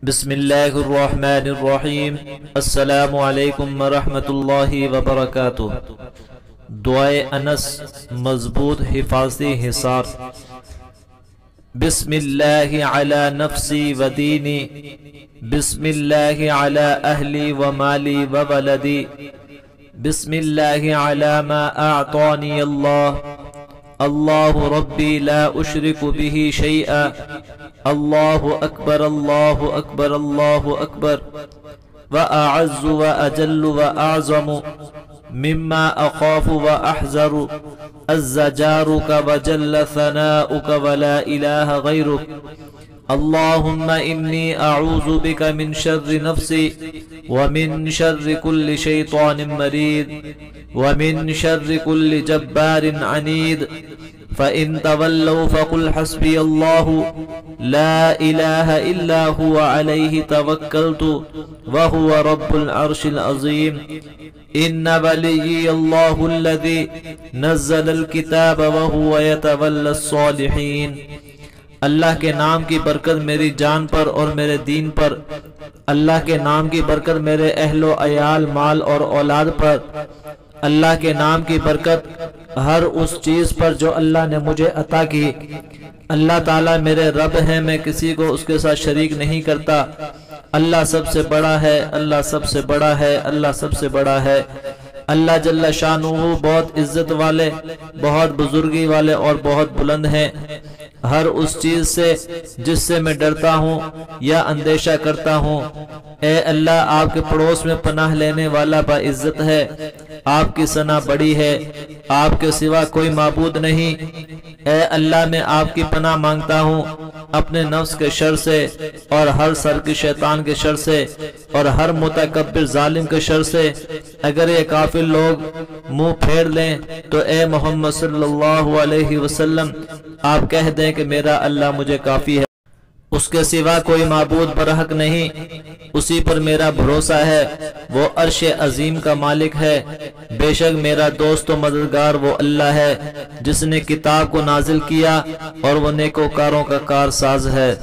بسم اللہ الرحمن الرحیم۔ السلام علیکم ورحمۃ اللہ وبرکاتہ۔ دعائے انس، مضبوط حفاظتی حصار۔ بسم اللہ علی نفسی و دینی، بسم اللہ علی اہلی و مالی و ولدی، بسم اللہ علی ما اعطانی اللہ، اللہ ربی لا اشرک به شیئا، اللہ اکبر اللہ اکبر اللہ اکبر، واعز واجل واعظم مما اخاف واحذر، عز جارك وجل ثناؤك ولا اله غيرك، اللهم انی اعوذ بك من شر نفسی ومن شر كل شیطان مرید ومن شر كل جبار عنید، فإن تولوا فقل حسبي الله لا إله إلا هو عليه توكلت وهو رب العرش العظيم، إن وليي الله الذي نزل الكتاب وهو يتولى الصالحين۔ اللہ کے نام کی برکت میری جان پر اور میرے دین پر، اللہ کے نام کی برکت میرے اہل و عیال، مال اور اولاد پر، اللہ کے نام کی برکت ہر اس چیز پر جو اللہ نے مجھے عطا کی۔ اللہ تعالیٰ میرے رب ہیں، میں کسی کو اس کے ساتھ شریک نہیں کرتا۔ اللہ سب سے بڑا ہے، اللہ سب سے بڑا ہے، اللہ سب سے بڑا ہے۔ اللہ جل شانہ بہت عزت والے، بہت بزرگی والے اور بہت بلند ہیں۔ ہر اس چیز سے جس سے میں ڈرتا ہوں یا اندیشہ کرتا ہوں، اے اللہ آپ کے پڑوس میں پناہ لینے والا باعزت ہے، آپ کی ثنا بڑی ہے، آپ کے سوا کوئی معبود نہیں۔ اے اللہ میں آپ کی پناہ مانگتا ہوں اپنے نفس کے شر سے اور ہر سر کی شیطان کے شر سے اور ہر متکبر ظالم کے شر سے۔ اگر یہ کافر لوگ منہ پھیر لیں تو اے محمد صلی اللہ علیہ وسلم آپ کہہ دیں کہ میرا اللہ مجھے کافی ہے، اس کے سوا کوئی معبود برحق نہیں، اسی پر میرا بھروسہ ہے، وہ عرش عظیم کا مالک ہے۔ بے شک میرا دوست و مددگار وہ اللہ ہے جس نے کتاب کو نازل کیا اور وہ نیکوکاروں کا کارساز ہے۔